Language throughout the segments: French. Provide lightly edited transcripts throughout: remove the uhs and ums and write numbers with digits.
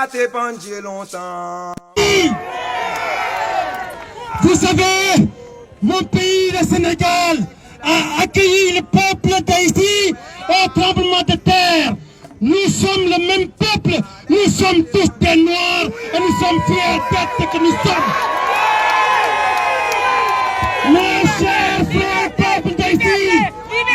battu pendant longtemps. Vous savez, mon pays, le Sénégal, a accueilli le peuple d'Haïti au tremblement de terre. Nous sommes le même peuple, nous sommes tous des Noirs et nous sommes fiers d'être que nous sommes. Mes chers frères, peuple d'Haïti,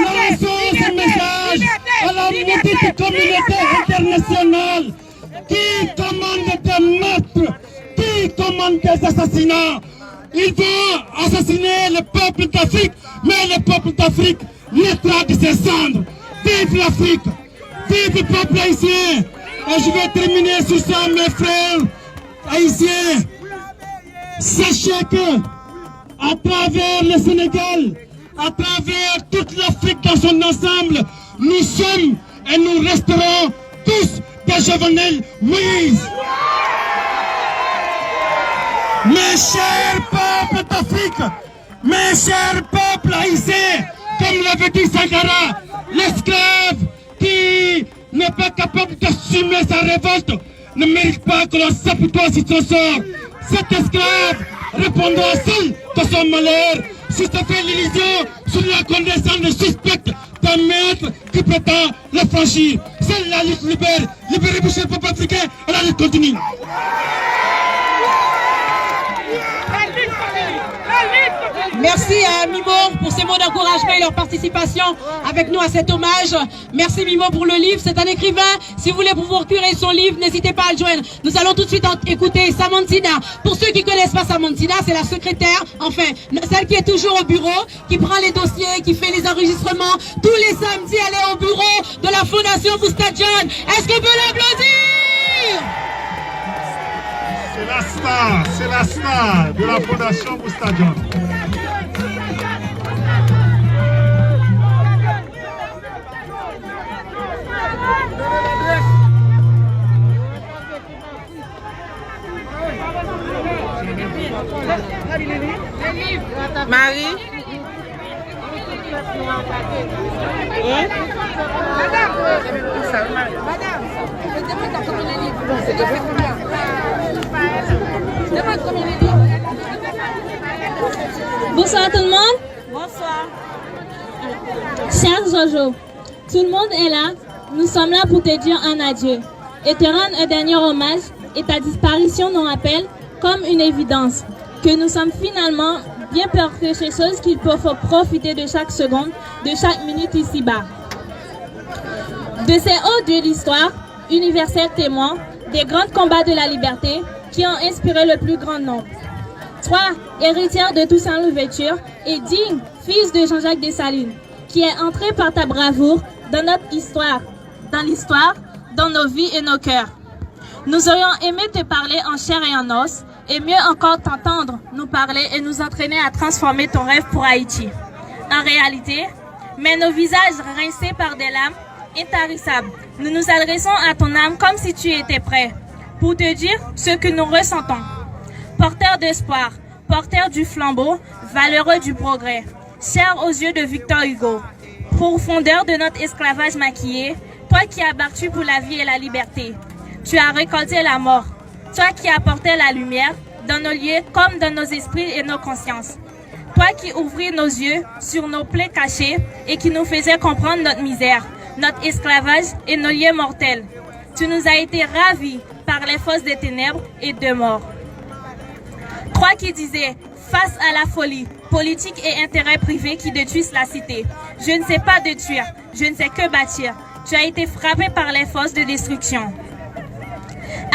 lançons ce message à la maudite communauté internationale qui commande des meurtres, qui commande des assassinats. Ils vont assassiner le peuple d'Afrique, mais le peuple d'Afrique naîtra de ses cendres. Vive l'Afrique, vive le peuple haïtien. Et je vais terminer sur ça, mes frères haïtiens. Sachez que, à travers le Sénégal, à travers toute l'Afrique dans son ensemble, nous sommes et nous resterons tous des Jovenel Moïse. Mes chers peuples d'Afrique, mes chers peuples haïtiens, comme l'avait dit Sankara, l'esclave qui n'est pas capable d'assumer sa révolte ne mérite pas que l'on s'apitoie sur son sort. Cet esclave répondra seul de son malheur si se fait l'illusion sur la condescendance suspecte d'un maître qui prétend le franchir. Seule la lutte libère, libérer le peuple africain et la lutte continue. Merci à Mimo pour ses mots d'encouragement et leur participation avec nous à cet hommage. Merci Mimo pour le livre, c'est un écrivain. Si vous voulez vous procurer son livre, n'hésitez pas à le joindre. Nous allons tout de suite écouter Samantina. Pour ceux qui ne connaissent pas Samantina, c'est la secrétaire, enfin, celle qui est toujours au bureau, qui prend les dossiers, qui fait les enregistrements. Tous les samedis, elle est au bureau de la Fondation Boustadjane. Est-ce qu'on peut l'applaudir? C'est la star de la Fondation Boustadjane. Marie. Bonsoir tout le monde. Bonsoir. Cher Jojo, tout le monde est là. Nous sommes là pour te dire un adieu et te rendre un dernier hommage, et ta disparition nous rappelle comme une évidence que nous sommes finalement bien peur que ces choses qu'il faut profiter de chaque seconde, de chaque minute ici-bas. De ces hauts dieux d'histoire, universels témoins, des grands combats de la liberté qui ont inspiré le plus grand nombre. Toi, héritière de Toussaint Louverture et digne fils de Jean-Jacques Dessalines, qui est entré par ta bravoure dans notre histoire, dans nos vies et nos cœurs. Nous aurions aimé te parler en chair et en os, et mieux encore t'entendre nous parler et nous entraîner à transformer ton rêve pour Haïti. En réalité, mais nos visages rincés par des larmes intarissables, nous nous adressons à ton âme comme si tu étais prêt, pour te dire ce que nous ressentons. Porteur d'espoir, porteur du flambeau, valeureux du progrès, cher aux yeux de Victor Hugo, profondeur de notre esclavage maquillé, toi qui as battu pour la vie et la liberté, tu as récolté la mort. Toi qui apportais la lumière dans nos lieux comme dans nos esprits et nos consciences. Toi qui ouvris nos yeux sur nos plaies cachées et qui nous faisais comprendre notre misère, notre esclavage et nos lieux mortels. Tu nous as été ravis par les fosses des ténèbres et de mort. Toi qui disais, face à la folie, politique et intérêts privés qui détruisent la cité, je ne sais pas détruire, je ne sais que bâtir. Tu as été frappé par les forces de destruction.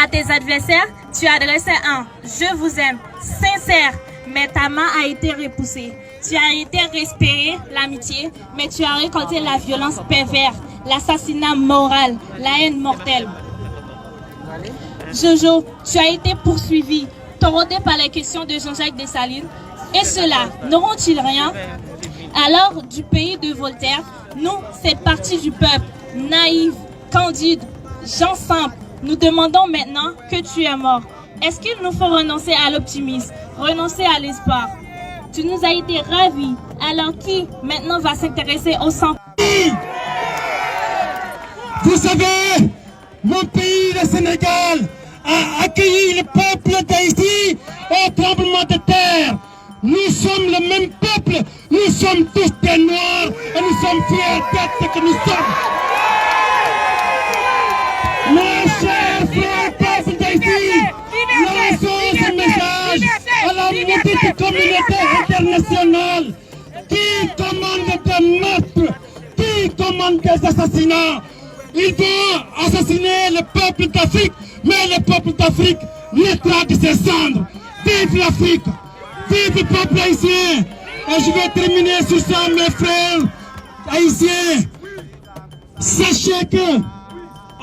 À tes adversaires, tu as adressé un « je vous aime » sincère, mais ta main a été repoussée. Tu as été respiré l'amitié, mais tu as récolté la violence perverse, l'assassinat moral, la haine mortelle. Jojo, tu as été poursuivi, taraudé par les questions de Jean-Jacques Dessalines. Et ceux-là n'auront-ils rien? Alors, du pays de Voltaire, nous, cette partie du peuple, naïve, candide, gens simples, nous demandons maintenant que tu es mort. Est-ce qu'il nous faut renoncer à l'optimisme, renoncer à l'espoir? Tu nous as été ravis, alors qui maintenant va s'intéresser au sang? Vous savez, mon pays, le Sénégal, a accueilli le peuple d'Haïti au tremblement de terre. Nous sommes le même peuple, nous sommes tous des Noirs et nous sommes fiers d'être ce que nous sommes. Mes chers frères peuples d'Haïti, lançons ce message à la maudite communauté internationale qui commande des meurtres, qui commande des assassinats. Ils vont assassiner le peuple d'Afrique, mais le peuple d'Afrique naîtra de ses cendres. Vive l'Afrique! Vive le peuple haïtien! Et je vais terminer sur ça, mes frères haïtiens. Sachez que,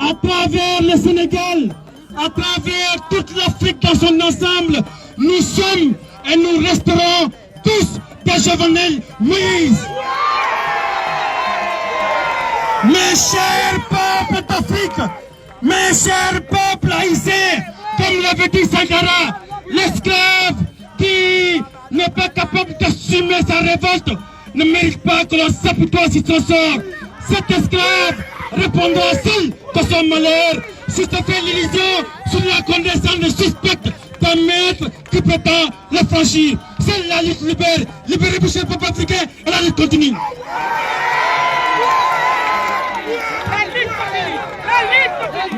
à travers le Sénégal, à travers toute l'Afrique dans son ensemble, nous sommes et nous resterons tous des Jovenel Moïse. Mes chers peuples d'Afrique, mes chers peuples haïtiens, comme l'avait dit Sankara, l'esclave qui n'est pas capable d'assumer sa révolte ne mérite pas que l'on s'apitoie sur son sort. Cet esclave répondra seul de son malheur si se fait l'illusion sur la condescendance suspecte d'un maître qui prétend le franchir. C'est la lutte libère, libérer le peuple africain et la lutte continue.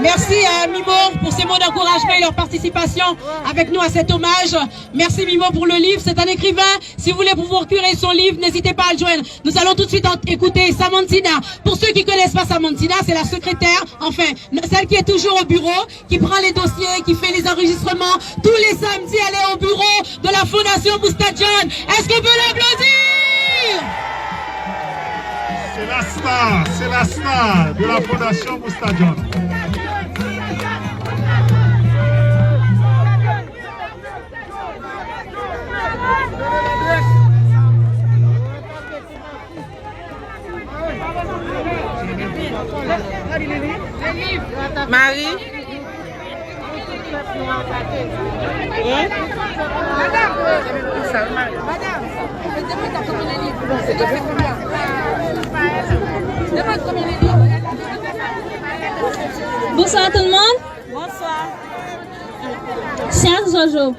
Merci à Mimo pour ses mots d'encouragement et leur participation avec nous à cet hommage. Merci Mimo pour le livre, c'est un écrivain. Si vous voulez pouvoir curer son livre, n'hésitez pas à le joindre. Nous allons tout de suite écouter Samantina. Pour ceux qui ne connaissent pas Samantina, c'est la secrétaire, enfin, celle qui est toujours au bureau, qui prend les dossiers, qui fait les enregistrements. Tous les samedis, elle est au bureau de la Fondation Boustadjan. Est-ce qu'on peut l'applaudir? C'est la star de la Fondation Boustadjan. Marie. Bonsoir tout le monde. Bonsoir. Cher Jojo,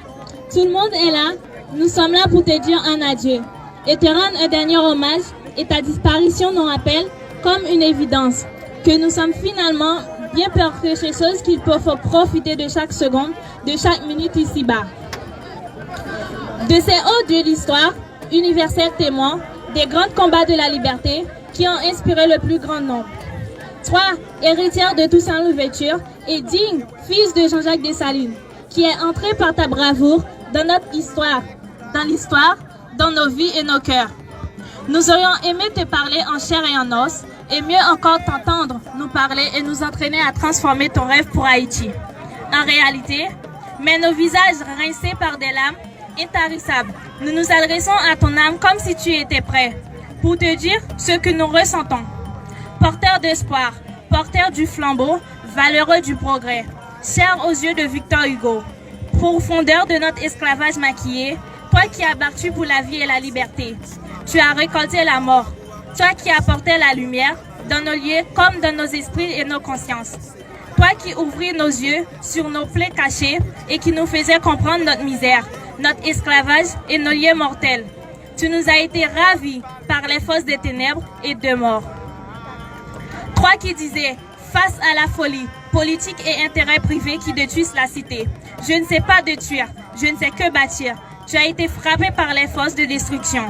tout le monde est là. Nous sommes là pour te dire un adieu et te rendre un dernier hommage, et ta disparition nous rappelle comme une évidence que nous sommes finalement bien plus quelque chose qu'il faut profiter de chaque seconde, de chaque minute ici-bas. De ces hauts dieux d'histoire, universels témoins, des grands combats de la liberté qui ont inspiré le plus grand nombre. Toi, héritière de Toussaint Louverture et digne fils de Jean-Jacques Dessalines, qui est entré par ta bravoure dans notre histoire, dans nos vies et nos cœurs. Nous aurions aimé te parler en chair et en os, et mieux encore t'entendre nous parler et nous entraîner à transformer ton rêve pour Haïti. En réalité, mais nos visages rincés par des larmes intarissables, nous nous adressons à ton âme comme si tu étais prêt, pour te dire ce que nous ressentons. Porteur d'espoir, porteur du flambeau, valeureux du progrès, cher aux yeux de Victor Hugo, profondeur de notre esclavage maquillé, toi qui as battu pour la vie et la liberté, tu as récolté la mort, toi qui apportais la lumière dans nos lieux comme dans nos esprits et nos consciences, toi qui ouvris nos yeux sur nos plaies cachées et qui nous faisais comprendre notre misère, notre esclavage et nos lieux mortels. Tu nous as été ravis par les forces des ténèbres et de mort. Toi qui disais, face à la folie, politique et intérêts privés qui détruisent la cité, je ne sais pas détruire, je ne sais que bâtir. Tu as été frappé par les forces de destruction.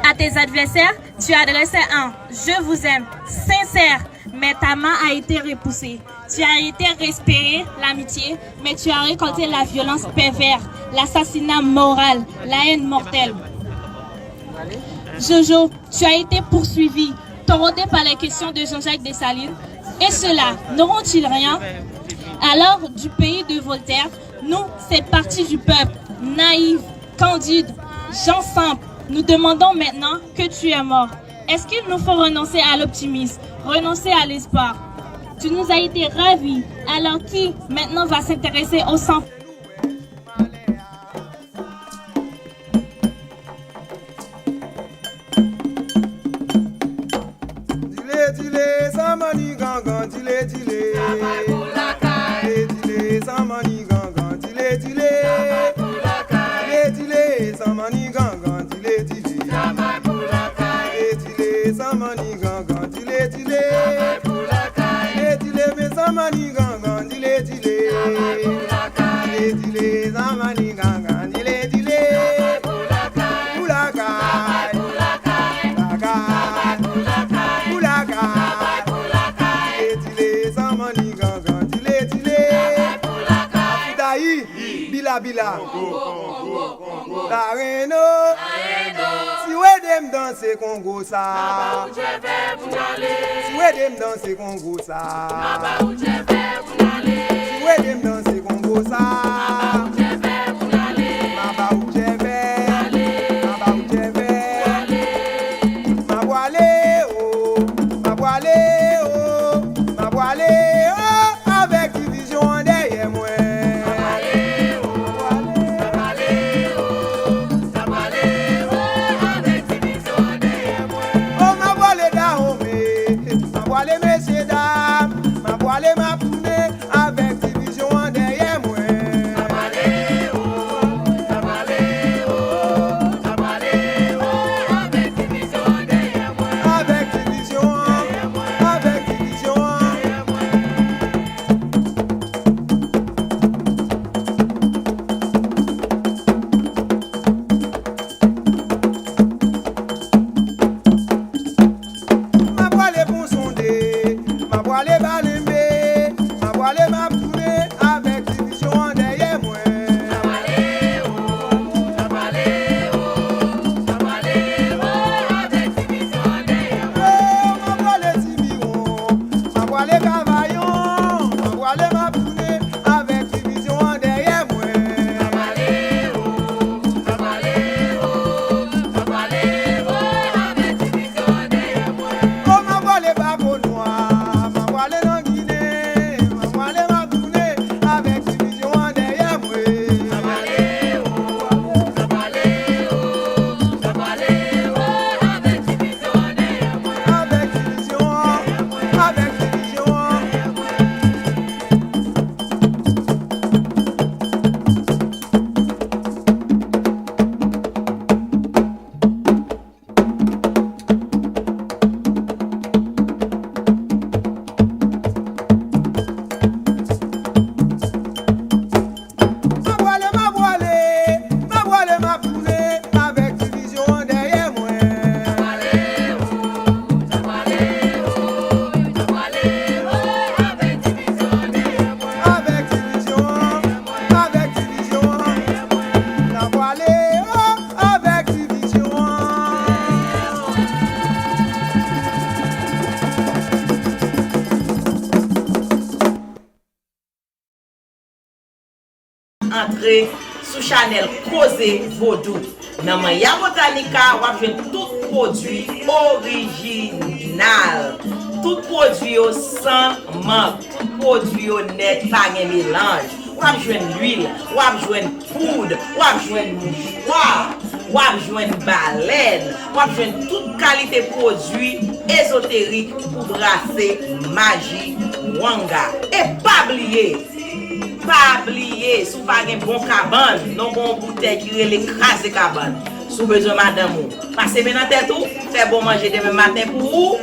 À tes adversaires, tu adressais un « je vous aime » sincère, mais ta main a été repoussée. Tu as été respirer l'amitié, mais tu as récolté la violence perverse, l'assassinat moral, la haine mortelle. Jojo, tu as été poursuivi, tordé par les questions de Jean-Jacques Dessalines. Et ceux-là n'auront-ils rien? Alors, du pays de Voltaire, nous, c'est parti du peuple, naïf, candide, gens simples. Nous demandons maintenant que tu es mort. Est-ce qu'il nous faut renoncer à l'optimisme, renoncer à l'espoir? Tu nous as été ravis, alors qui maintenant va s'intéresser au sang? Dile, dile, samani gangan, dile, dile. Bila. La Reno. Si ouais dem danser Congo ça. Si ouais dem danser Congo ça. Si ouais dem danser Congo ça. Avec division derrière moi. Oh ma voilée d'aromé, ma voilée messieurs dames, ma voilée ma pounée avec division derrière moi. Entrer sous Chanel Causé Vaudou. Dans Maya Botanica, on va jouer tout produit original. Tout produit sans manque, tout produit net, pas de mélange. On va jouer l'huile, on va jouer poudre, on va jouer mouchoir, on va jouer baleine, on va jouer toute qualité de produits ésotériques pour brasser magie, wanga. Et pas oublier, si vous n'avez pas un bon cabane, non bon bouteille qui l'écrase cabane. Si vous avez besoin madame, passez bien dans tête tout, fait bon manger demain matin pour vous.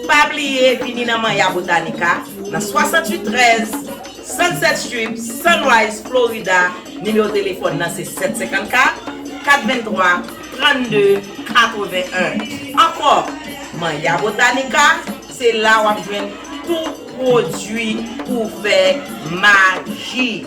Pas oublier, fini dans Maya Botanica, dans 6813 Sunset Street, Sunrise, Florida. Numéro de téléphone c'est 754 423 32 81. Encore, Maya Botanica, c'est là où on joue tout produit pour faire magie.